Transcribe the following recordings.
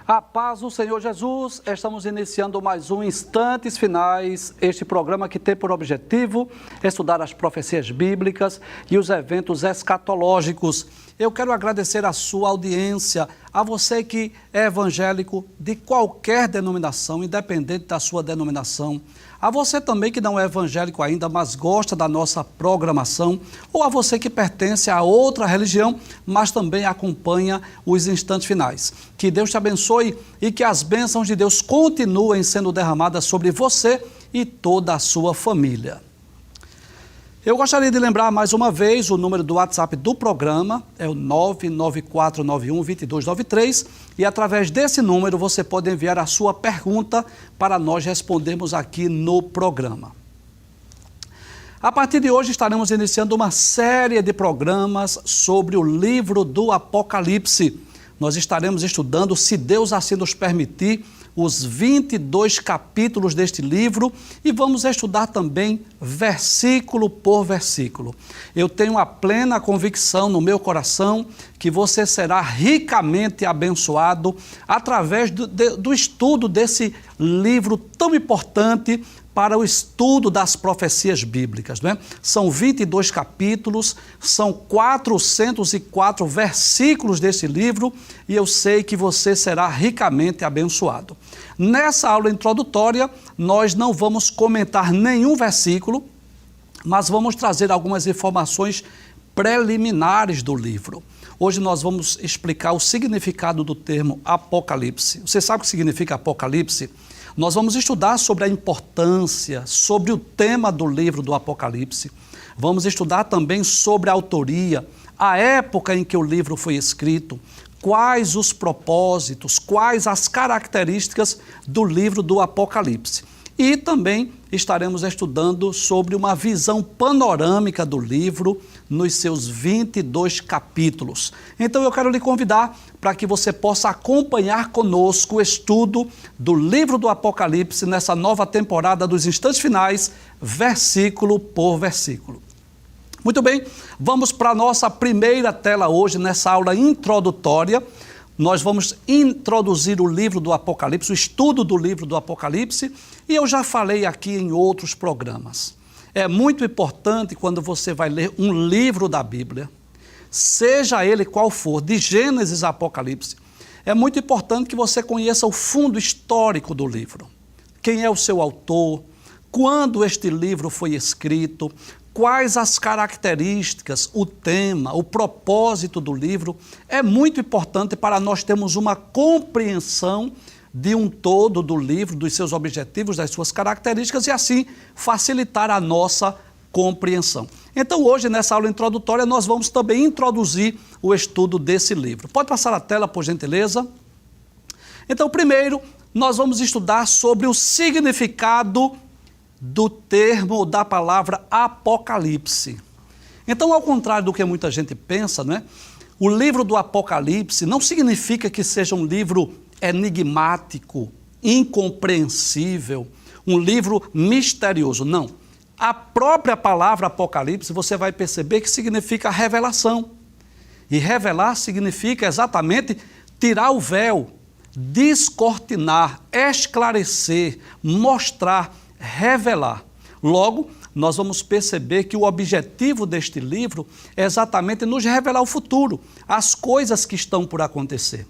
A paz do Senhor Jesus, estamos iniciando mais um Instantes Finais, este programa que tem por objetivo estudar as profecias bíblicas e os eventos escatológicos. Eu quero agradecer a sua audiência, a você que é evangélico de qualquer denominação, independente da sua denominação, a você também que não é evangélico ainda, mas gosta da nossa programação, ou a você que pertence a outra religião, mas também acompanha os Instantes Finais. Que Deus te abençoe e que as bênçãos de Deus continuem sendo derramadas sobre você e toda a sua família. Eu gostaria de lembrar mais uma vez o número do WhatsApp do programa, é o 99491-2293, e através desse número você pode enviar a sua pergunta para nós respondermos aqui no programa. A partir de hoje estaremos iniciando uma série de programas sobre o livro do Apocalipse. Nós estaremos estudando, se Deus assim nos permitir, os 22 capítulos deste livro e vamos estudar também versículo por versículo. Eu tenho a plena convicção no meu coração que você será ricamente abençoado através do estudo desse livro tão importante para o estudo das profecias bíblicas, né? São 22 capítulos, são 404 versículos desse livro e eu sei que você será ricamente abençoado. Nessa aula introdutória, nós não vamos comentar nenhum versículo, mas vamos trazer algumas informações preliminares do livro. Hoje nós vamos explicar o significado do termo Apocalipse. Você sabe o que significa Apocalipse? Nós vamos estudar sobre a importância, sobre o tema do livro do Apocalipse. Vamos estudar também sobre a autoria, a época em que o livro foi escrito, quais os propósitos, quais as características do livro do Apocalipse. E também estaremos estudando sobre uma visão panorâmica do livro nos seus 22 capítulos. Então eu quero lhe convidar para que você possa acompanhar conosco o estudo do livro do Apocalipse nessa nova temporada dos Instantes Finais, versículo por versículo. Muito bem, vamos para a nossa primeira tela hoje, nessa aula introdutória. Nós vamos introduzir o livro do Apocalipse, o estudo do livro do Apocalipse, e eu já falei aqui em outros programas. É muito importante quando você vai ler um livro da Bíblia, seja ele qual for, de Gênesis a Apocalipse, é muito importante que você conheça o fundo histórico do livro. Quem é o seu autor, quando este livro foi escrito, quais as características, o tema, o propósito do livro. É muito importante para nós termos uma compreensão de um todo do livro, dos seus objetivos, das suas características e assim facilitar a nossa compreensão. Então hoje, nessa aula introdutória, nós vamos também introduzir o estudo desse livro. Pode passar a tela, por gentileza? Então, primeiro, nós vamos estudar sobre o significado do termo, da palavra Apocalipse. Então, ao contrário do que muita gente pensa, né? O livro do Apocalipse não significa que seja um livro enigmático, incompreensível, um livro misterioso, não. A própria palavra Apocalipse, você vai perceber que significa revelação. E revelar significa exatamente tirar o véu, descortinar, esclarecer, mostrar, revelar. Logo, nós vamos perceber que o objetivo deste livro é exatamente nos revelar o futuro, as coisas que estão por acontecer.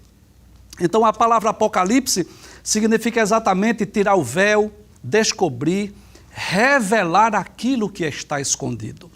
Então, a palavra Apocalipse significa exatamente tirar o véu, descobrir, revelar aquilo que está escondido.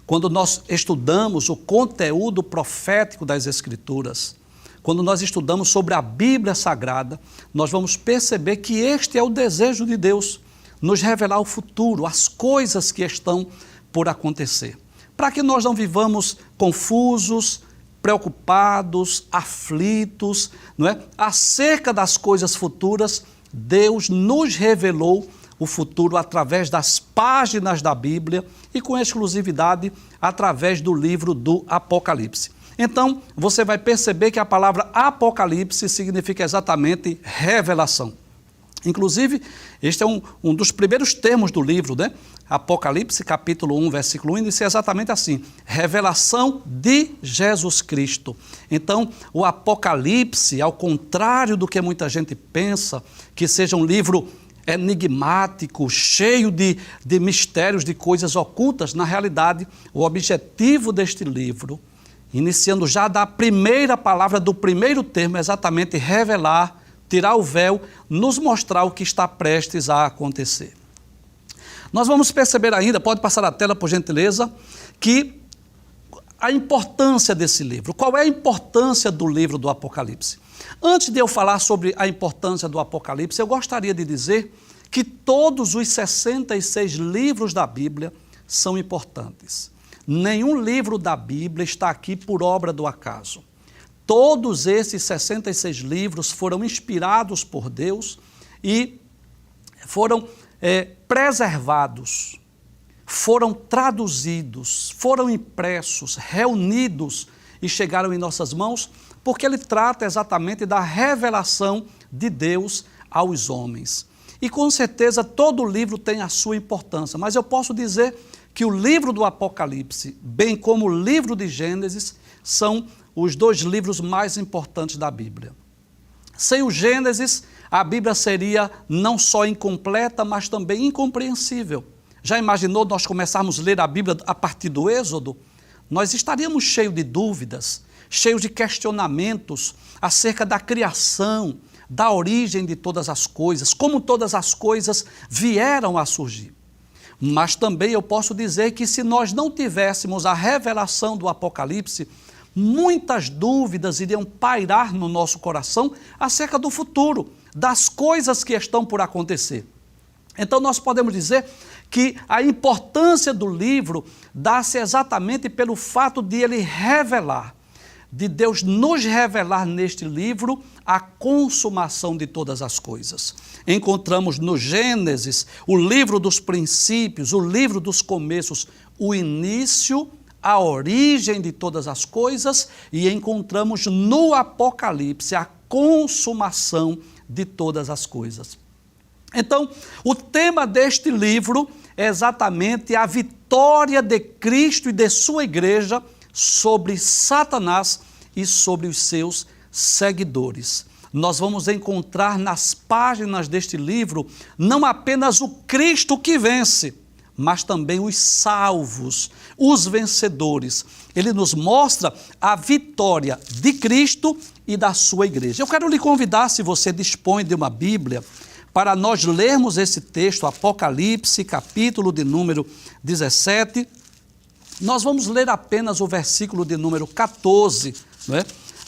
Quando nós estudamos o conteúdo profético das Escrituras, quando nós estudamos sobre a Bíblia Sagrada, nós vamos perceber que este é o desejo de Deus, nos revelar o futuro, as coisas que estão por acontecer. Para que nós não vivamos confusos, preocupados, aflitos, não é? Acerca das coisas futuras, Deus nos revelou o futuro através das páginas da Bíblia e com exclusividade através do livro do Apocalipse. Então, você vai perceber que a palavra Apocalipse significa exatamente revelação. Inclusive, este é um dos primeiros termos do livro, né? Apocalipse, capítulo 1, versículo 1, diz exatamente assim: revelação de Jesus Cristo. Então, o Apocalipse, ao contrário do que muita gente pensa, que seja um livro enigmático, cheio de mistérios, de coisas ocultas, na realidade, o objetivo deste livro, iniciando já da primeira palavra, do primeiro termo, é exatamente revelar, tirar o véu, nos mostrar o que está prestes a acontecer. Nós vamos perceber ainda, pode passar a tela por gentileza, que a importância desse livro. Qual é a importância do livro do Apocalipse? Antes de eu falar sobre a importância do Apocalipse, eu gostaria de dizer que todos os 66 livros da Bíblia são importantes. Nenhum livro da Bíblia está aqui por obra do acaso. Todos esses 66 livros foram inspirados por Deus e foram preservados, foram traduzidos, foram impressos, reunidos e chegaram em nossas mãos, porque ele trata exatamente da revelação de Deus aos homens. E com certeza todo livro tem a sua importância, mas eu posso dizer que o livro do Apocalipse, bem como o livro de Gênesis, são os dois livros mais importantes da Bíblia. Sem o Gênesis, a Bíblia seria não só incompleta, mas também incompreensível. Já imaginou nós começarmos a ler a Bíblia a partir do Êxodo? Nós estaríamos cheios de dúvidas, cheios de questionamentos acerca da criação, da origem de todas as coisas, como todas as coisas vieram a surgir. Mas também eu posso dizer que se nós não tivéssemos a revelação do Apocalipse, muitas dúvidas iriam pairar no nosso coração acerca do futuro, das coisas que estão por acontecer. Então nós podemos dizer que a importância do livro dá-se exatamente pelo fato de ele revelar, de Deus nos revelar neste livro a consumação de todas as coisas. Encontramos no Gênesis, o livro dos princípios, o livro dos começos, o início, a origem de todas as coisas, e encontramos no Apocalipse a consumação de todas as coisas. Então, o tema deste livro é exatamente a vitória de Cristo e de sua igreja sobre Satanás e sobre os seus seguidores. Nós vamos encontrar nas páginas deste livro não apenas o Cristo que vence, mas também os salvos, os vencedores. Ele nos mostra a vitória de Cristo e da sua igreja. Eu quero lhe convidar, se você dispõe de uma Bíblia, para nós lermos esse texto, Apocalipse, capítulo de número 17. Nós vamos ler apenas o versículo de número 14, não é?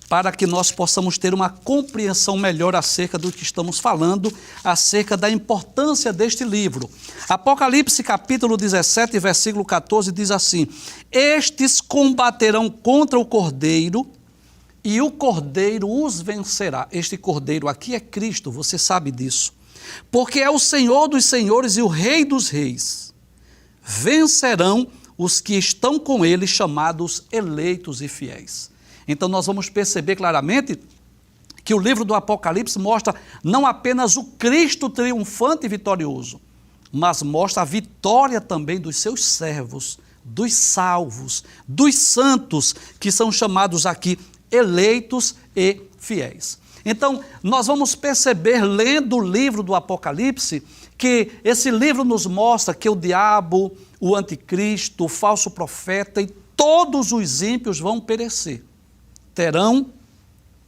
Para que nós possamos ter uma compreensão melhor acerca do que estamos falando, acerca da importância deste livro. Apocalipse capítulo 17, versículo 14 diz assim: estes combaterão contra o Cordeiro e o Cordeiro os vencerá. Este Cordeiro aqui é Cristo, você sabe disso. Porque é o Senhor dos senhores e o Rei dos reis. Vencerão os que estão com ele, chamados eleitos e fiéis. Então nós vamos perceber claramente que o livro do Apocalipse mostra não apenas o Cristo triunfante e vitorioso, mas mostra a vitória também dos seus servos, dos salvos, dos santos, que são chamados aqui eleitos e fiéis. Então, nós vamos perceber, lendo o livro do Apocalipse, que esse livro nos mostra que o diabo, o anticristo, o falso profeta e todos os ímpios vão perecer. Terão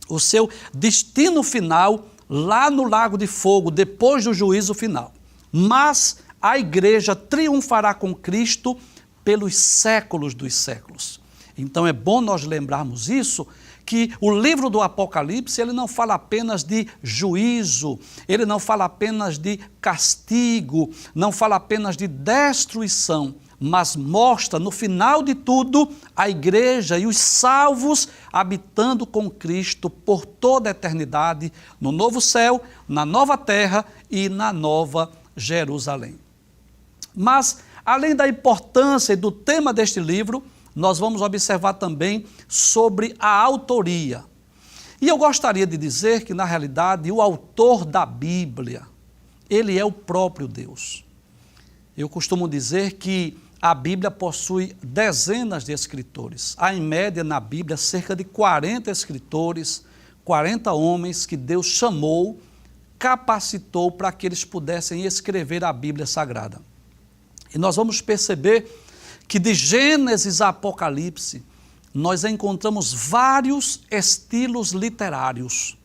o seu destino final lá no lago de fogo, depois do juízo final. Mas a igreja triunfará com Cristo pelos séculos dos séculos. Então é bom nós lembrarmos isso, que o livro do Apocalipse, ele não fala apenas de juízo, ele não fala apenas de castigo, não fala apenas de destruição, mas mostra no final de tudo a igreja e os salvos habitando com Cristo por toda a eternidade, no novo céu, na nova terra e na nova Jerusalém. Mas, além da importância e do tema deste livro, nós vamos observar também sobre a autoria. E eu gostaria de dizer que, na realidade, o autor da Bíblia, Ele é o próprio Deus. Eu costumo dizer que a Bíblia possui dezenas de escritores. Há, em média, na Bíblia, cerca de 40 escritores, 40 homens que Deus chamou, capacitou para que eles pudessem escrever a Bíblia Sagrada. E nós vamos perceber que de Gênesis a Apocalipse, nós encontramos vários estilos literários.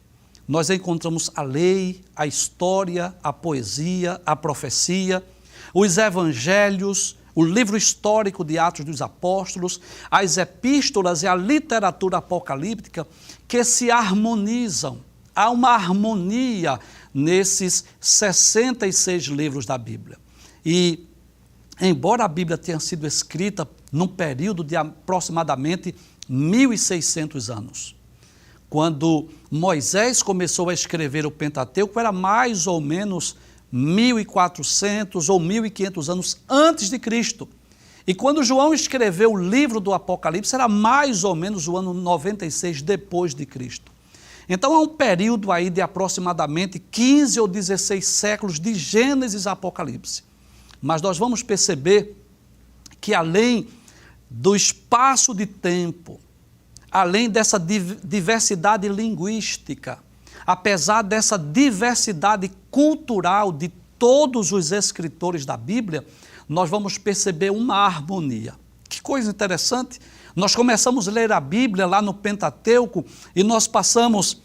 Nós encontramos a lei, a história, a poesia, a profecia, os evangelhos, o livro histórico de Atos dos Apóstolos, as epístolas e a literatura apocalíptica que se harmonizam. Há uma harmonia nesses 66 livros da Bíblia. E, embora a Bíblia tenha sido escrita num período de aproximadamente 1.600 anos, quando Moisés começou a escrever o Pentateuco, era mais ou menos 1.400 ou 1.500 anos antes de Cristo. E quando João escreveu o livro do Apocalipse, era mais ou menos o ano 96 depois de Cristo. Então há um período aí de aproximadamente 15 ou 16 séculos de Gênesis a Apocalipse. Mas nós vamos perceber que além do espaço de tempo, além dessa diversidade linguística, apesar dessa diversidade cultural de todos os escritores da Bíblia, nós vamos perceber uma harmonia. Que coisa interessante! Nós começamos a ler a Bíblia lá no Pentateuco e nós passamos,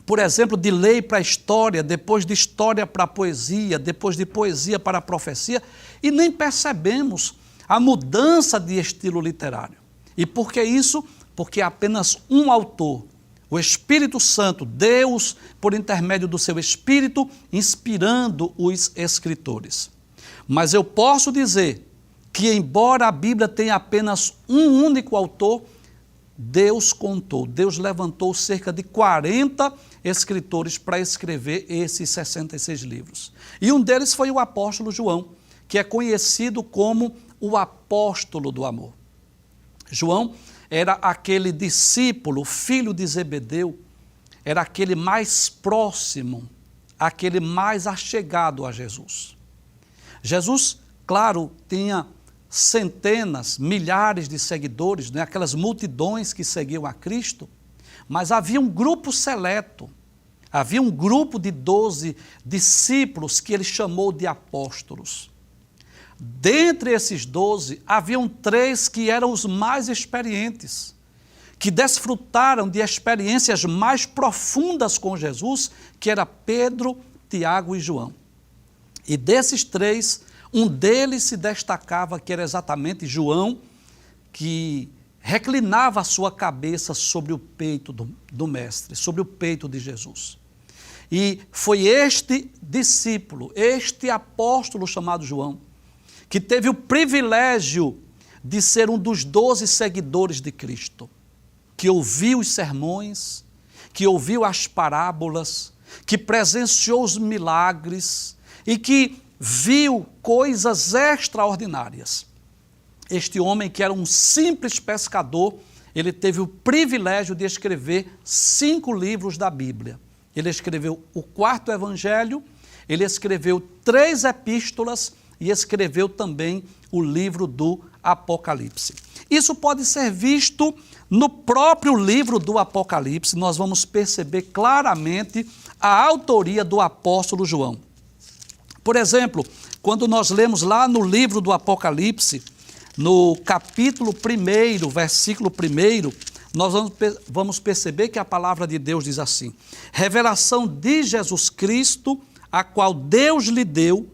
por exemplo, de lei para a história, depois de história para a poesia, depois de poesia para a profecia, e nem percebemos a mudança de estilo literário. E por que isso? Porque é apenas um autor, o Espírito Santo, Deus, por intermédio do seu Espírito, inspirando os escritores. Mas eu posso dizer que, embora a Bíblia tenha apenas um único autor, Deus levantou cerca de 40 escritores para escrever esses 66 livros. E um deles foi o apóstolo João, que é conhecido como o apóstolo do amor. João era aquele discípulo, filho de Zebedeu, era aquele mais próximo, aquele mais achegado a Jesus. Jesus, claro, tinha centenas, milhares de seguidores, né? Aquelas multidões que seguiam a Cristo, mas havia um grupo seleto, havia um grupo de 12 discípulos que ele chamou de apóstolos. Dentre esses 12, haviam 3 que eram os mais experientes, que desfrutaram de experiências mais profundas com Jesus, que era Pedro, Tiago e João. E desses 3, um deles se destacava, que era exatamente João, que reclinava a sua cabeça sobre o peito do Mestre, sobre o peito de Jesus. E foi este discípulo, este apóstolo chamado João, que teve o privilégio de ser um dos 12 seguidores de Cristo, que ouviu os sermões, que ouviu as parábolas, que presenciou os milagres e que viu coisas extraordinárias. Este homem, que era um simples pescador, ele teve o privilégio de escrever 5 livros da Bíblia. Ele escreveu o 4º Evangelho, ele escreveu 3 epístolas e escreveu também o livro do Apocalipse. Isso pode ser visto no próprio livro do Apocalipse. Nós vamos perceber claramente a autoria do apóstolo João. Por exemplo, quando nós lemos lá no livro do Apocalipse, no capítulo 1, versículo 1, nós vamos perceber que a palavra de Deus diz assim: revelação de Jesus Cristo, a qual Deus lhe deu,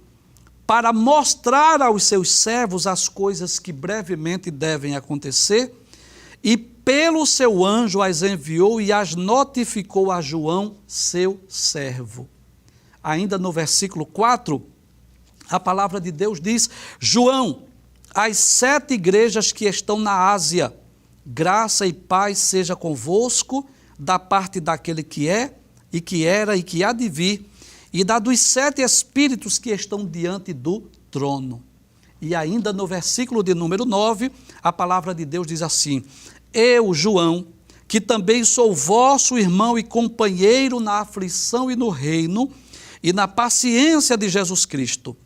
para mostrar aos seus servos as coisas que brevemente devem acontecer, e pelo seu anjo as enviou e as notificou a João, seu servo. Ainda no versículo 4, a palavra de Deus diz: João, as 7 igrejas que estão na Ásia, graça e paz seja convosco, da parte daquele que é, e que era, e que há de vir, e da dos 7 espíritos que estão diante do trono. E ainda no versículo de número 9, a palavra de Deus diz assim: eu, João, que também sou vosso irmão e companheiro na aflição e no reino, e na paciência de Jesus Cristo.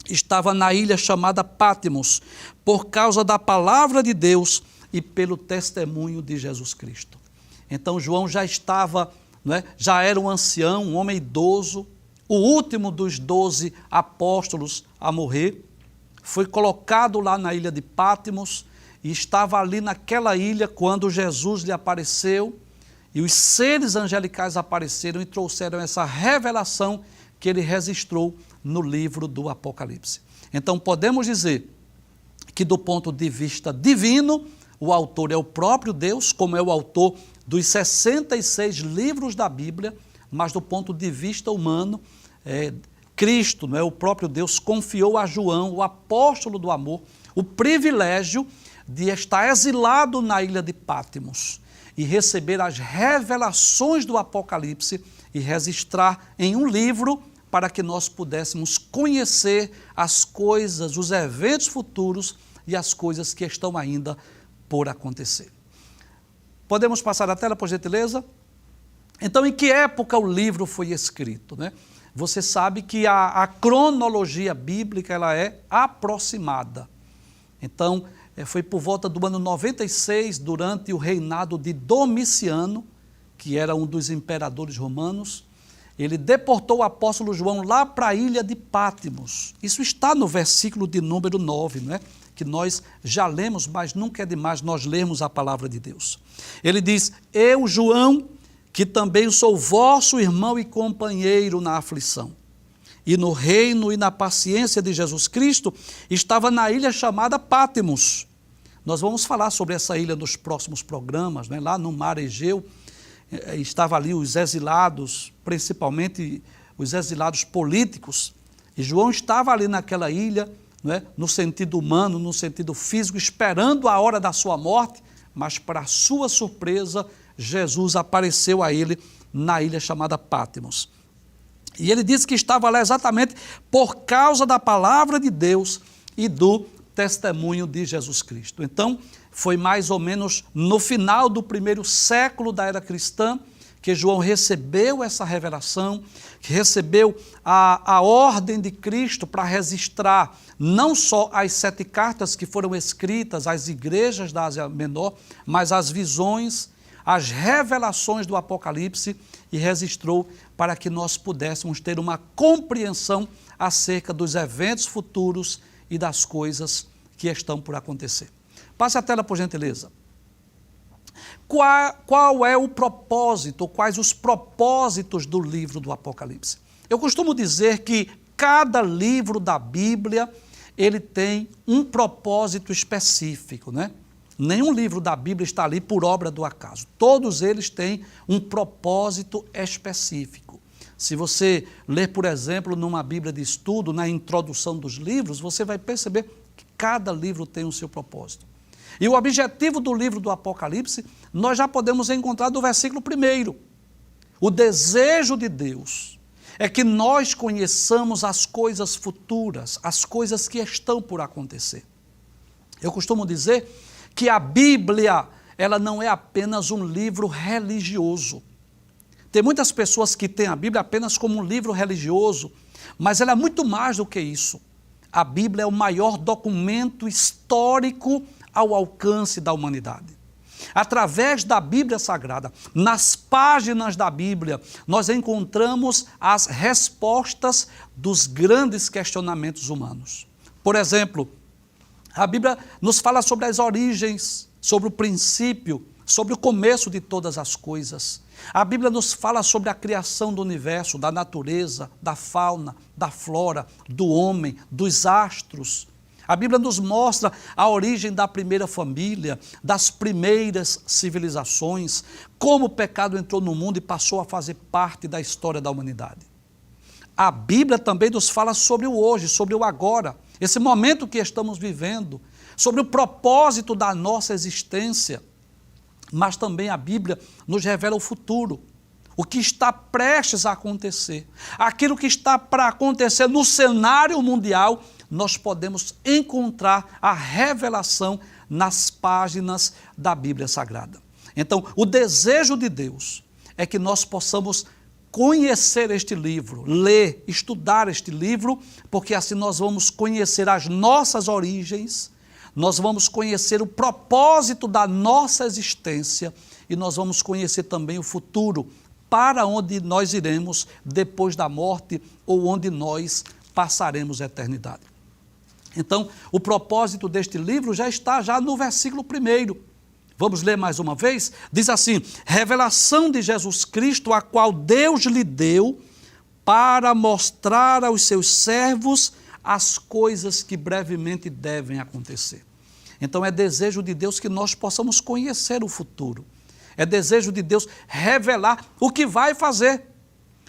Estava na ilha chamada Pátimos, por causa da palavra de Deus e pelo testemunho de Jesus Cristo. Então João já estava, já era um ancião, um homem idoso, o último dos 12 apóstolos a morrer. Foi colocado lá na ilha de Pátimos e estava ali naquela ilha quando Jesus lhe apareceu e os seres angelicais apareceram e trouxeram essa revelação que ele registrou no livro do Apocalipse. Então podemos dizer que do ponto de vista divino, o autor é o próprio Deus, como é o autor dos 66 livros da Bíblia, mas do ponto de vista humano, Cristo, o próprio Deus, confiou a João, o apóstolo do amor, o privilégio de estar exilado na ilha de Pátimos e receber as revelações do Apocalipse e registrar em um livro para que nós pudéssemos conhecer as coisas, os eventos futuros e as coisas que estão ainda por acontecer. Podemos passar a tela, por gentileza? Então, em que época o livro foi escrito, Você sabe que a cronologia bíblica ela é aproximada. Então, foi por volta do ano 96, durante o reinado de Domiciano, que era um dos imperadores romanos. Ele deportou o apóstolo João lá para a ilha de Pátimos. Isso está no versículo de número 9, que nós já lemos, mas nunca é demais nós lermos a palavra de Deus. Ele diz: eu, João, que também sou vosso irmão e companheiro na aflição, e no reino e na paciência de Jesus Cristo, estava na ilha chamada Pátimos. Nós vamos falar sobre essa ilha nos próximos programas, lá no mar Egeu. Estavam ali os exilados, principalmente os exilados políticos, e João estava ali naquela ilha, no sentido humano, no sentido físico, esperando a hora da sua morte, mas para sua surpresa, Jesus apareceu a ele na ilha chamada Pátimos. E ele disse que estava lá exatamente por causa da palavra de Deus e do testemunho de Jesus Cristo. Então, foi mais ou menos no final do primeiro século da era cristã que João recebeu essa revelação, que recebeu a ordem de Cristo para registrar não só as 7 cartas que foram escritas às igrejas da Ásia Menor, mas as visões, as revelações do Apocalipse, e registrou para que nós pudéssemos ter uma compreensão acerca dos eventos futuros e das coisas que estão por acontecer. Passe a tela, por gentileza. Qual é o propósito, quais os propósitos do livro do Apocalipse? Eu costumo dizer que cada livro da Bíblia, ele tem um propósito específico, Nenhum livro da Bíblia está ali por obra do acaso. Todos eles têm um propósito específico. Se você ler, por exemplo, numa Bíblia de estudo, na introdução dos livros, você vai perceber que cada livro tem o seu propósito. E o objetivo do livro do Apocalipse, nós já podemos encontrar no versículo 1. O desejo de Deus é que nós conheçamos as coisas futuras, as coisas que estão por acontecer. Eu costumo dizer que a Bíblia, ela não é apenas um livro religioso. Tem muitas pessoas que têm a Bíblia apenas como um livro religioso, mas ela é muito mais do que isso. A Bíblia é o maior documento histórico ao alcance da humanidade. Através da Bíblia Sagrada, nas páginas da Bíblia, nós encontramos as respostas dos grandes questionamentos humanos. Por exemplo, a Bíblia nos fala sobre as origens, sobre o princípio, sobre o começo de todas as coisas. A Bíblia nos fala sobre a criação do universo, da natureza, da fauna, da flora, do homem, dos astros. A Bíblia nos mostra a origem da primeira família, das primeiras civilizações, como o pecado entrou no mundo e passou a fazer parte da história da humanidade. A Bíblia também nos fala sobre o hoje, sobre o agora, esse momento que estamos vivendo, sobre o propósito da nossa existência. Mas também a Bíblia nos revela o futuro, o que está prestes a acontecer. Aquilo que está para acontecer no cenário mundial, nós podemos encontrar a revelação nas páginas da Bíblia Sagrada. Então, o desejo de Deus é que nós possamos conhecer este livro, ler, estudar este livro, porque assim nós vamos conhecer as nossas origens, nós vamos conhecer o propósito da nossa existência e nós vamos conhecer também o futuro, para onde nós iremos depois da morte ou onde nós passaremos a eternidade. Então, o propósito deste livro já está no versículo 1. Vamos ler mais uma vez? Diz assim: revelação de Jesus Cristo, a qual Deus lhe deu para mostrar aos seus servos as coisas que brevemente devem acontecer. Então é desejo de Deus que nós possamos conhecer o futuro. É desejo de Deus revelar o que vai fazer.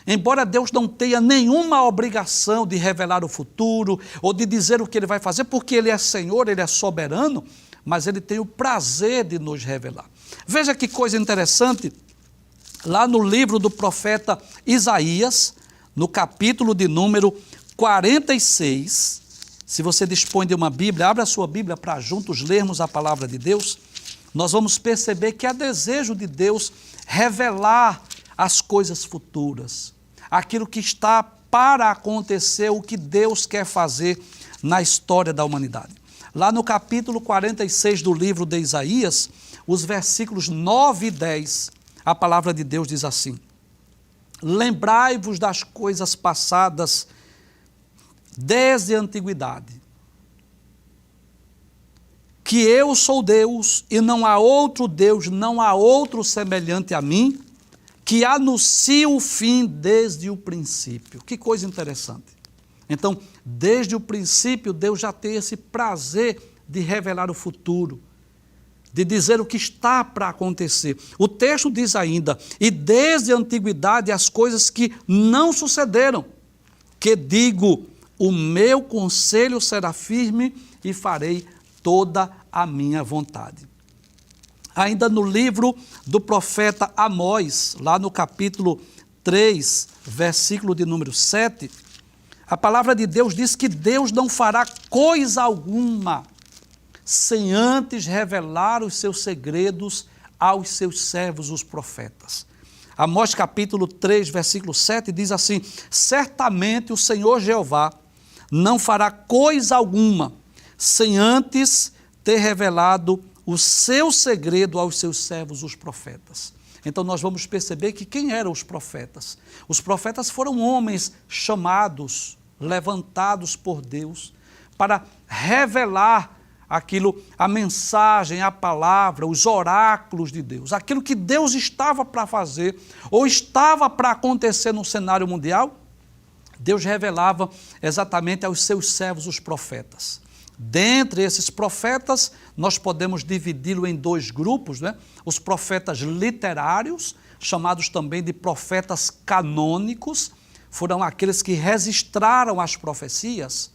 Embora Deus não tenha nenhuma obrigação de revelar o futuro ou de dizer o que Ele vai fazer, porque Ele é Senhor, Ele é soberano, mas Ele tem o prazer de nos revelar. Veja que coisa interessante, lá no livro do profeta Isaías, no capítulo de número 46, se você dispõe de uma Bíblia, abra a sua Bíblia para juntos lermos a palavra de Deus, nós vamos perceber que é desejo de Deus revelar as coisas futuras, aquilo que está para acontecer, o que Deus quer fazer na história da humanidade. Lá no capítulo 46 do livro de Isaías, os versículos 9 e 10, a palavra de Deus diz assim: lembrai-vos das coisas passadas desde a antiguidade, que eu sou Deus e não há outro Deus, não há outro semelhante a mim, que anuncia o fim desde o princípio. Que coisa interessante. Então, desde o princípio, Deus já tem esse prazer de revelar o futuro, de dizer o que está para acontecer. O texto diz ainda: e desde a antiguidade as coisas que não sucederam, que digo, o meu conselho será firme e farei toda a minha vontade. Ainda no livro do profeta Amós, lá no capítulo 3, versículo de número 7, a palavra de Deus diz que Deus não fará coisa alguma sem antes revelar os seus segredos aos seus servos, os profetas. Amós capítulo 3, versículo 7 diz assim: certamente o Senhor Jeová não fará coisa alguma sem antes ter revelado o seu segredo aos seus servos, os profetas. Então nós vamos perceber que quem eram os profetas? Os profetas foram homens chamados, levantados por Deus para revelar aquilo, a mensagem, a palavra, os oráculos de Deus, aquilo que Deus estava para fazer ou estava para acontecer no cenário mundial. Deus revelava exatamente aos seus servos, os profetas. Dentre esses profetas, nós podemos dividi-lo em dois grupos, né? Os profetas literários, chamados também de profetas canônicos, foram aqueles que registraram as profecias.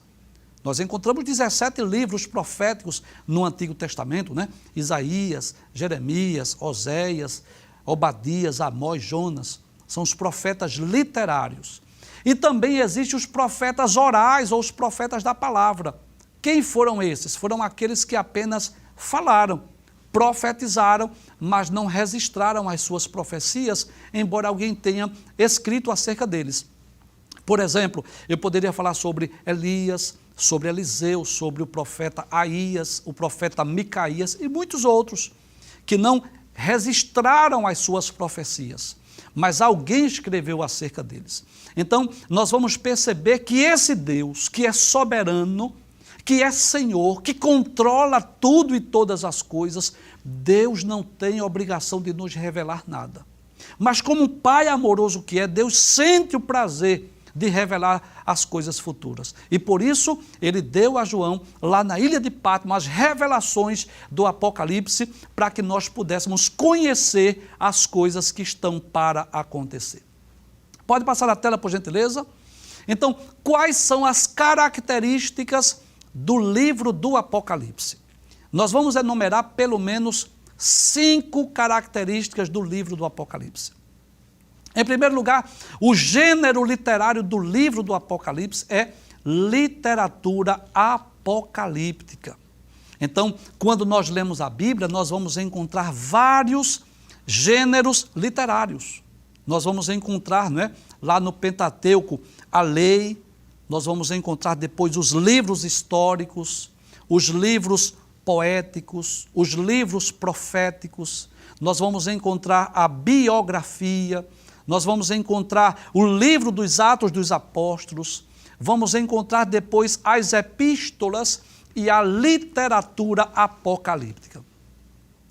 Nós encontramos 17 livros proféticos no Antigo Testamento, né? Isaías, Jeremias, Oséias, Obadias, Amós, Jonas, são os profetas literários. E também existem os profetas orais ou os profetas da palavra. Quem foram esses? Foram aqueles que apenas falaram, profetizaram, mas não registraram as suas profecias, embora alguém tenha escrito acerca deles. Por exemplo, eu poderia falar sobre Elias, sobre Eliseu, sobre o profeta Aías, o profeta Micaías e muitos outros, que não registraram as suas profecias, mas alguém escreveu acerca deles. Então, nós vamos perceber que esse Deus, que é soberano, que é Senhor, que controla tudo e todas as coisas, Deus não tem obrigação de nos revelar nada. Mas como Pai amoroso que é, Deus sente o prazer de revelar as coisas futuras. E por isso, Ele deu a João, lá na ilha de Patmos, as revelações do Apocalipse, para que nós pudéssemos conhecer as coisas que estão para acontecer. Pode passar a tela, por gentileza? Então, quais são as características do livro do Apocalipse? Nós vamos enumerar pelo menos 5 características do livro do Apocalipse. Em primeiro lugar, o gênero literário do livro do Apocalipse é literatura apocalíptica. Então, quando nós lemos a Bíblia, nós vamos encontrar vários gêneros literários. nós vamos encontrar, lá no Pentateuco, a lei, nós vamos encontrar depois os livros históricos, os livros poéticos, os livros proféticos, nós vamos encontrar a biografia, nós vamos encontrar o livro dos Atos dos Apóstolos, vamos encontrar depois as epístolas e a literatura apocalíptica.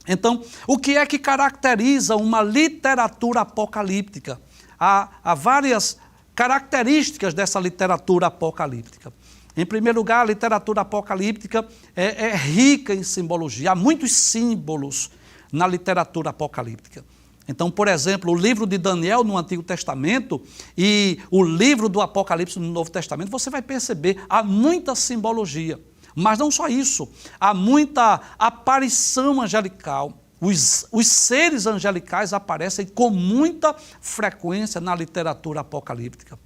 Então, o que é que caracteriza uma literatura apocalíptica? Há várias características dessa literatura apocalíptica. Em primeiro lugar, a literatura apocalíptica é rica em simbologia, há muitos símbolos na literatura apocalíptica. Então, por exemplo, o livro de Daniel no Antigo Testamento e o livro do Apocalipse no Novo Testamento, você vai perceber, há muita simbologia. Mas não só isso, há muita aparição angelical. Os seres angelicais aparecem com muita frequência na literatura apocalíptica.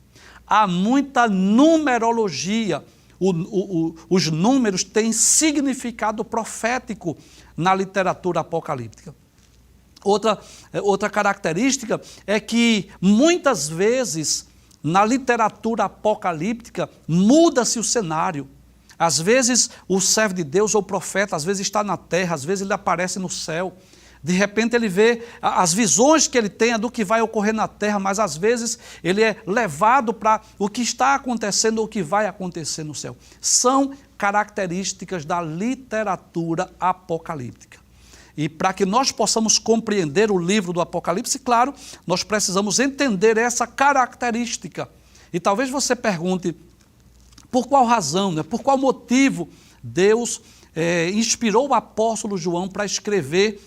Há muita numerologia. Os números têm significado profético na literatura apocalíptica. Outra característica é que muitas vezes na literatura apocalíptica muda-se o cenário. Às vezes o servo de Deus ou o profeta, às vezes está na terra, às vezes ele aparece no céu. De repente ele vê as visões que ele tem do que vai ocorrer na terra, mas às vezes ele é levado para o que está acontecendo ou o que vai acontecer no céu. São características da literatura apocalíptica. E para que nós possamos compreender o livro do Apocalipse, claro, nós precisamos entender essa característica. E talvez você pergunte, por qual razão, por qual motivo Deus inspirou o apóstolo João para escrever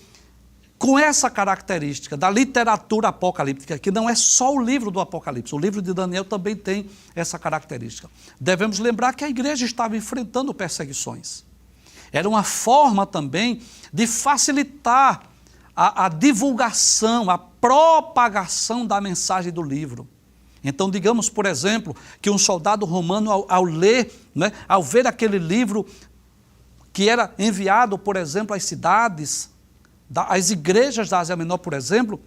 com essa característica da literatura apocalíptica, que não é só o livro do Apocalipse, o livro de Daniel também tem essa característica. Devemos lembrar que a igreja estava enfrentando perseguições. Era uma forma também de facilitar a divulgação, a propagação da mensagem do livro. Então, digamos, por exemplo, que um soldado romano, ao ler, ao ver aquele livro que era enviado, por exemplo, às cidades, às igrejas da Ásia Menor, por exemplo,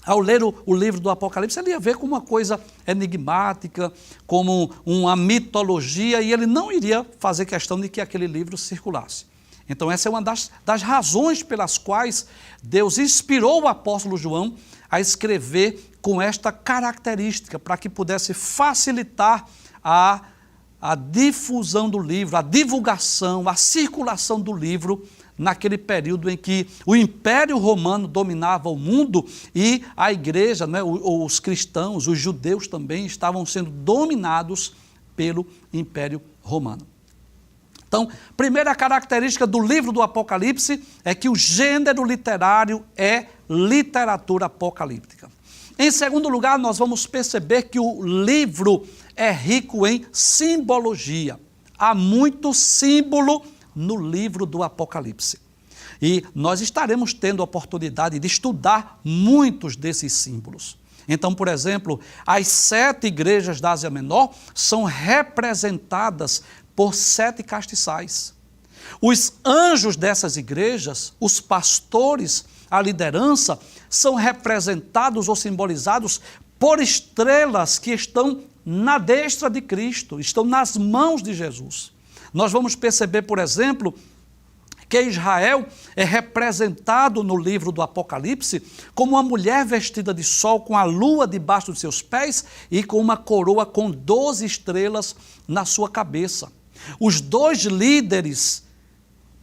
ao ler o livro do Apocalipse, ele ia ver como uma coisa enigmática, como uma mitologia, e ele não iria fazer questão de que aquele livro circulasse. Então, essa é uma das razões pelas quais Deus inspirou o apóstolo João a escrever com esta característica, para que pudesse facilitar a difusão do livro, a divulgação, a circulação do livro, naquele período em que o Império Romano dominava o mundo e a igreja, os cristãos, os judeus também estavam sendo dominados pelo Império Romano. Então, primeira característica do livro do Apocalipse é que o gênero literário é literatura apocalíptica. Em segundo lugar, nós vamos perceber que o livro é rico em simbologia. Há muito símbolo no livro do Apocalipse. E nós estaremos tendo a oportunidade de estudar muitos desses símbolos. Então, por exemplo, as 7 igrejas da Ásia Menor são representadas por 7 castiçais. Os anjos dessas igrejas, os pastores, a liderança, são representados ou simbolizados por estrelas que estão na destra de Cristo, estão nas mãos de Jesus. Nós vamos perceber, por exemplo, que Israel é representado no livro do Apocalipse como uma mulher vestida de sol, com a lua debaixo dos seus pés e com uma coroa com 12 estrelas na sua cabeça. Os 2 líderes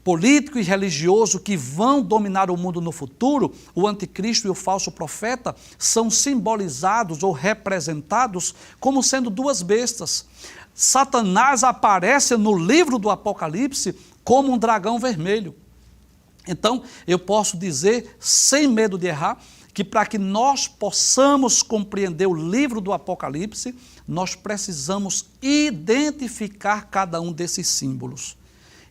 político e religioso que vão dominar o mundo no futuro, o anticristo e o falso profeta, são simbolizados ou representados como sendo 2 bestas. Satanás aparece no livro do Apocalipse como um dragão vermelho. Então, eu posso dizer, sem medo de errar, que para que nós possamos compreender o livro do Apocalipse, nós precisamos identificar cada um desses símbolos.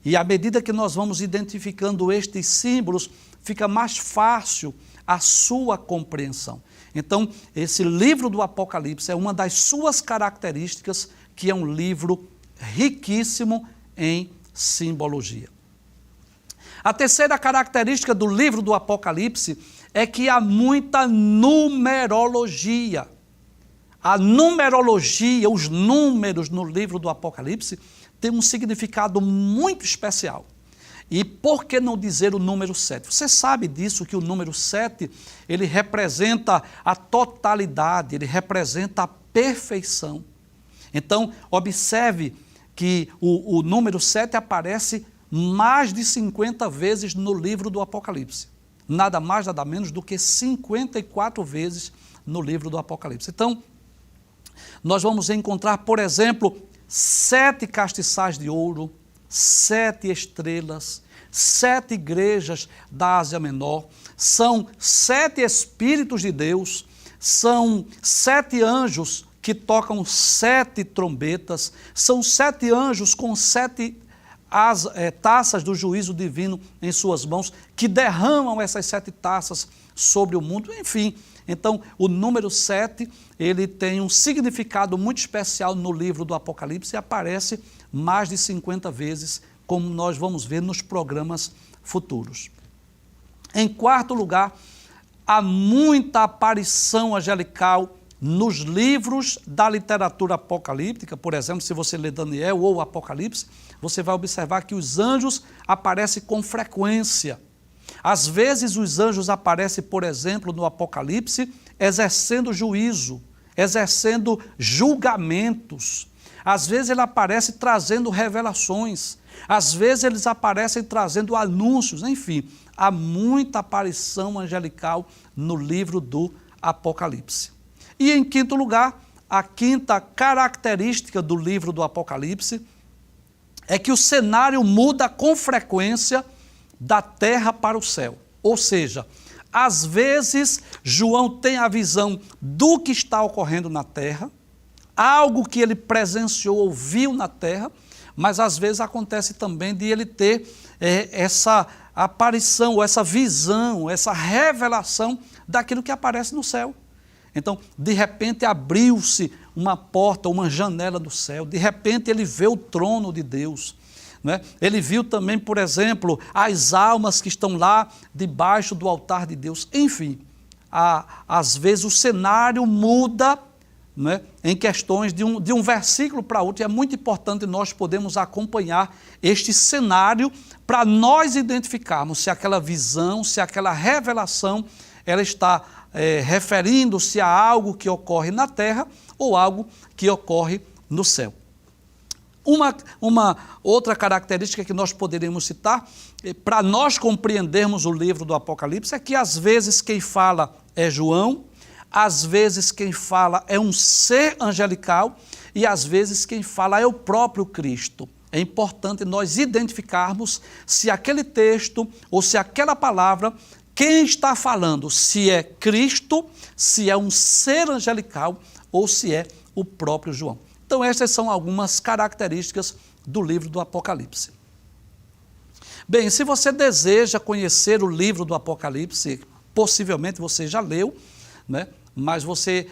E à medida que nós vamos identificando estes símbolos, fica mais fácil a sua compreensão. Então, esse livro do Apocalipse é uma das suas características, que é um livro riquíssimo em simbologia. A terceira característica do livro do Apocalipse é que há muita numerologia. A numerologia, os números no livro do Apocalipse, tem um significado muito especial. E por que não dizer o número 7? Você sabe disso, que o número 7, ele representa a totalidade, ele representa a perfeição. Então, observe que o número 7 aparece mais de 50 vezes no livro do Apocalipse. Nada mais, nada menos do que 54 vezes no livro do Apocalipse. Então, nós vamos encontrar, por exemplo, 7 castiçais de ouro, 7 estrelas, 7 igrejas da Ásia Menor, são 7 Espíritos de Deus, são 7 anjos que tocam 7 trombetas, são 7 anjos com 7 taças do juízo divino em suas mãos, que derramam essas 7 taças sobre o mundo, enfim. Então, o número 7, ele tem um significado muito especial no livro do Apocalipse e aparece mais de 50 vezes, como nós vamos ver nos programas futuros. Em quarto lugar, há muita aparição angelical nos livros da literatura apocalíptica. Por exemplo, se você lê Daniel ou Apocalipse, você vai observar que os anjos aparecem com frequência. Às vezes os anjos aparecem, por exemplo, no Apocalipse, exercendo juízo, exercendo julgamentos. Às vezes ele aparece trazendo revelações, às vezes eles aparecem trazendo anúncios, enfim, há muita aparição angelical no livro do Apocalipse. E em quinto lugar, a quinta característica do livro do Apocalipse é que o cenário muda com frequência da terra para o céu. Ou seja, às vezes João tem a visão do que está ocorrendo na terra, algo que ele presenciou ou viu na terra, mas às vezes acontece também de ele ter essa aparição, ou essa visão, essa revelação daquilo que aparece no céu. Então, de repente abriu-se uma porta, uma janela do céu, de repente ele vê o trono de Deus. Né? Ele viu também, por exemplo, as almas que estão lá debaixo do altar de Deus. Enfim, às vezes o cenário muda, né, em questões de um versículo para outro, e é muito importante nós podermos acompanhar este cenário para nós identificarmos se aquela visão, se aquela revelação, ela está referindo-se a algo que ocorre na terra ou algo que ocorre no céu. Uma outra característica que nós poderíamos citar, para nós compreendermos o livro do Apocalipse, é que às vezes quem fala é João, às vezes quem fala é um ser angelical e às vezes quem fala é o próprio Cristo. É importante nós identificarmos se aquele texto ou se aquela palavra, quem está falando, se é Cristo, se é um ser angelical ou se é o próprio João. Então estas são algumas características do livro do Apocalipse. Bem, se você deseja conhecer o livro do Apocalipse, possivelmente você já leu, né? Mas você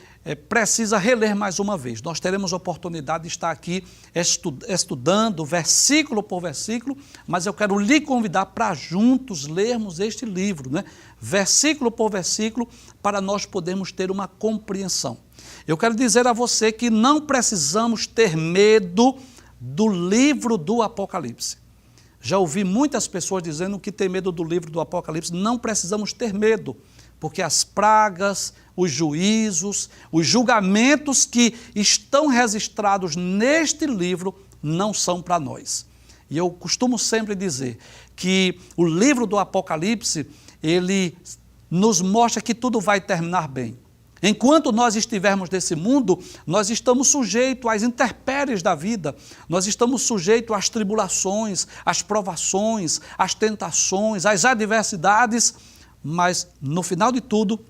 precisa reler mais uma vez. Nós teremos a oportunidade de estar aqui estudando versículo por versículo, mas eu quero lhe convidar para juntos lermos este livro, né? Versículo por versículo, para nós podermos ter uma compreensão. Eu quero dizer a você que não precisamos ter medo do livro do Apocalipse. Já ouvi muitas pessoas dizendo que tem medo do livro do Apocalipse. Não precisamos ter medo, porque as pragas, os juízos, os julgamentos que estão registrados neste livro não são para nós. E eu costumo sempre dizer que o livro do Apocalipse, ele nos mostra que tudo vai terminar bem. Enquanto nós estivermos nesse mundo, nós estamos sujeitos às intempéries da vida, nós estamos sujeitos às tribulações, às provações, às tentações, às adversidades, mas no final de tudo,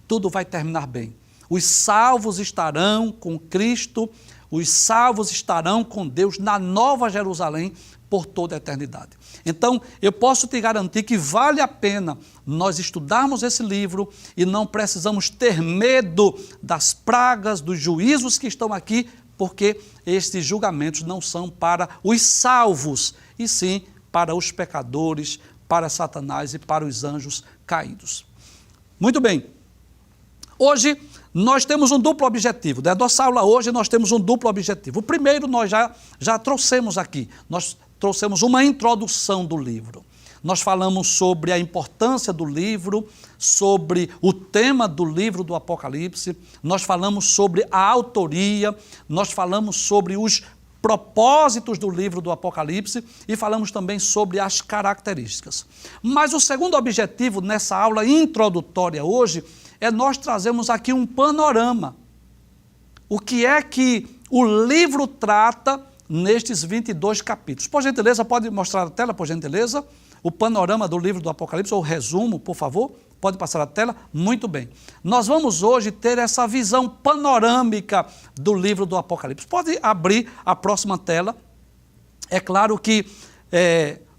tudo vai terminar bem. Os salvos estarão com Cristo, os salvos estarão com Deus na Nova Jerusalém por toda a eternidade. Então, eu posso te garantir que vale a pena nós estudarmos esse livro e não precisamos ter medo das pragas, dos juízos que estão aqui, porque estes julgamentos não são para os salvos, e sim para os pecadores, para Satanás e para os anjos caídos. Muito bem. Hoje nós temos um duplo objetivo. Da nossa aula hoje nós temos um duplo objetivo. O primeiro nós já trouxemos aqui. Nós trouxemos uma introdução do livro. Nós falamos sobre a importância do livro, sobre o tema do livro do Apocalipse, nós falamos sobre a autoria, nós falamos sobre os propósitos do livro do Apocalipse e falamos também sobre as características. Mas o segundo objetivo nessa aula introdutória hoje é nós trazermos aqui um panorama. O que é que o livro trata nestes 22 capítulos? Por gentileza, pode mostrar a tela, por gentileza? O panorama do livro do Apocalipse, ou o resumo, por favor, pode passar a tela? Muito bem. Nós vamos hoje ter essa visão panorâmica do livro do Apocalipse. Pode abrir a próxima tela. É claro que,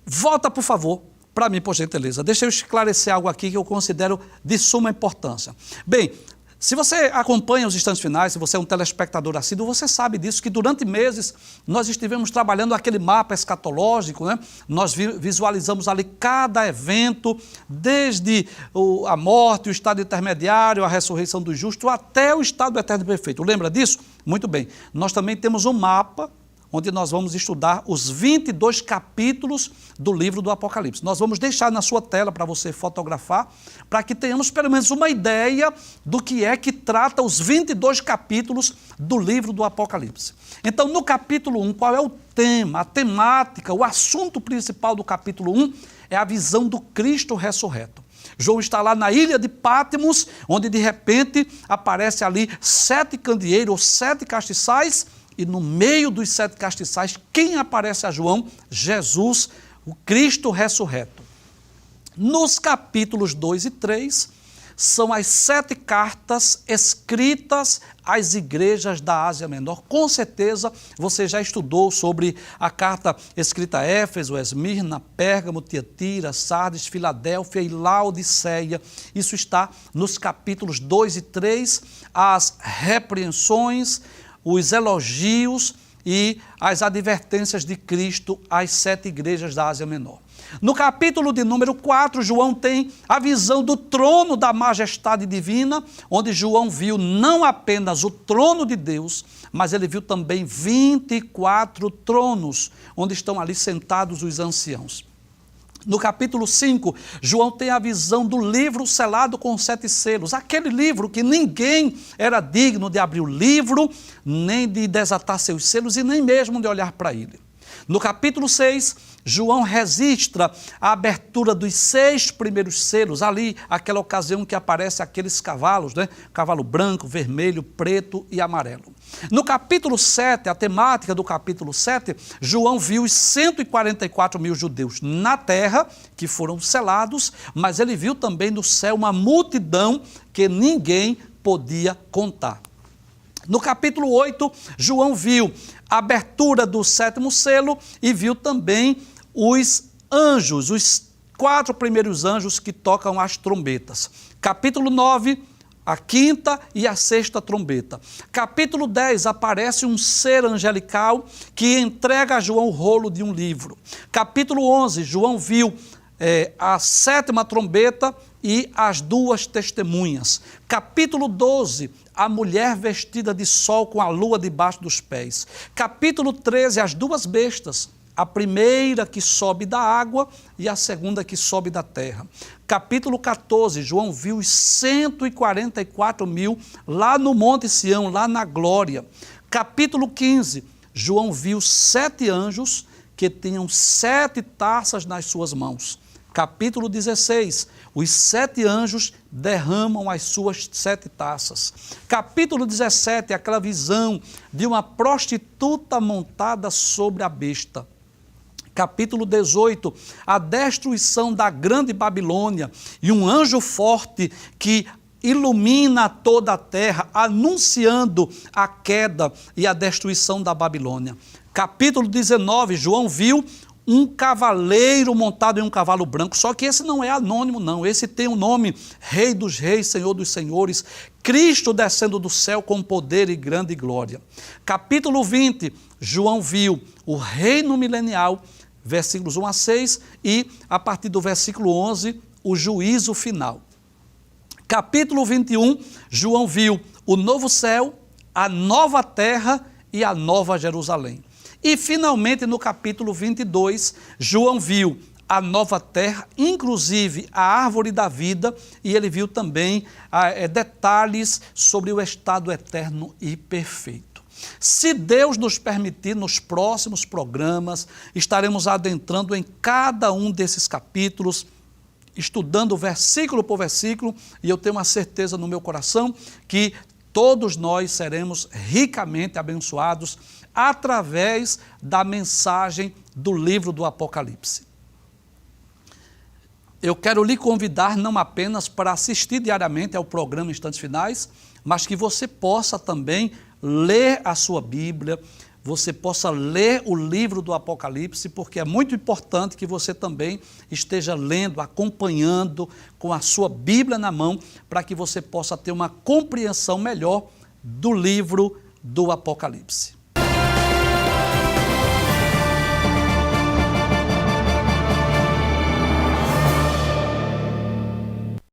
volta por favor, para mim, por gentileza. Deixa eu esclarecer algo aqui que eu considero de suma importância. Bem, se você acompanha os instantes finais, se você é um telespectador assíduo, você sabe disso, que durante meses nós estivemos trabalhando aquele mapa escatológico, né? Nós visualizamos ali cada evento, desde a morte, o estado intermediário, a ressurreição do justo, até o estado eterno e perfeito. Lembra disso? Muito bem. Nós também temos um mapa onde nós vamos estudar os 22 capítulos do livro do Apocalipse. Nós vamos deixar na sua tela para você fotografar, para que tenhamos pelo menos uma ideia do que é que trata os 22 capítulos do livro do Apocalipse. Então, no capítulo 1, qual é o tema, a temática, o assunto principal do capítulo 1 é a visão do Cristo ressurreto. João está lá na ilha de Patmos, onde de repente aparece ali 7 candeeiros, ou 7 castiçais, e no meio dos 7 castiçais, quem aparece a João? Jesus, o Cristo ressurreto. Nos capítulos 2 e 3, são as 7 cartas escritas às igrejas da Ásia Menor. Com certeza, você já estudou sobre a carta escrita a Éfeso, Esmirna, Pérgamo, Tiatira, Sardes, Filadélfia e Laodiceia. Isso está nos capítulos 2 e 3, as repreensões, os elogios e as advertências de Cristo às 7 igrejas da Ásia Menor. No capítulo de número 4, João tem a visão do trono da majestade divina, onde João viu não apenas o trono de Deus, mas ele viu também 24 tronos, onde estão ali sentados os anciãos. No capítulo 5, João tem a visão do livro selado com 7 selos, aquele livro que ninguém era digno de abrir o livro, nem de desatar seus selos e nem mesmo de olhar para ele. No capítulo 6, João registra a abertura dos 6 primeiros selos, ali, aquela ocasião que aparecem aqueles cavalos, né? Cavalo branco, vermelho, preto e amarelo. No capítulo 7, a temática do capítulo 7, João viu os 144 mil judeus na terra, que foram selados, mas ele viu também no céu uma multidão que ninguém podia contar. No capítulo 8, João viu a abertura do 7º selo e viu também os anjos, os 4 primeiros anjos que tocam as trombetas. Capítulo 9, a 5ª e a 6ª trombeta. Capítulo 10, aparece um ser angelical que entrega a João o rolo de um livro. Capítulo 11, João viu a 7ª trombeta e as 2 testemunhas. Capítulo 12, a mulher vestida de sol com a lua debaixo dos pés. Capítulo 13, as 2 bestas. A primeira que sobe da água e a segunda que sobe da terra. Capítulo 14, João viu os 144 mil lá no Monte Sião, lá na glória. Capítulo 15, João viu 7 anjos que tinham 7 taças nas suas mãos. Capítulo 16, os 7 anjos derramam as suas 7 taças. Capítulo 17, aquela visão de uma prostituta montada sobre a besta. Capítulo 18, a destruição da grande Babilônia e um anjo forte que ilumina toda a terra, anunciando a queda e a destruição da Babilônia. Capítulo 19, João viu um cavaleiro montado em um cavalo branco, só que esse não é anônimo não, esse tem o nome Rei dos Reis, Senhor dos Senhores, Cristo descendo do céu com poder e grande glória. Capítulo 20, João viu o reino milenial, versículos 1 a 6, e a partir do versículo 11, o juízo final. Capítulo 21, João viu o novo céu, a nova terra e a nova Jerusalém. E finalmente no capítulo 22, João viu a nova terra, inclusive a árvore da vida, e ele viu também detalhes sobre o estado eterno e perfeito. Se Deus nos permitir, nos próximos programas, estaremos adentrando em cada um desses capítulos, estudando versículo por versículo, e eu tenho uma certeza no meu coração que todos nós seremos ricamente abençoados através da mensagem do livro do Apocalipse. Eu quero lhe convidar não apenas para assistir diariamente ao programa Instantes Finais, mas que você possa também ler a sua Bíblia, você possa ler o livro do Apocalipse, porque é muito importante que você também esteja lendo, acompanhando com a sua Bíblia na mão, para que você possa ter uma compreensão melhor do livro do Apocalipse.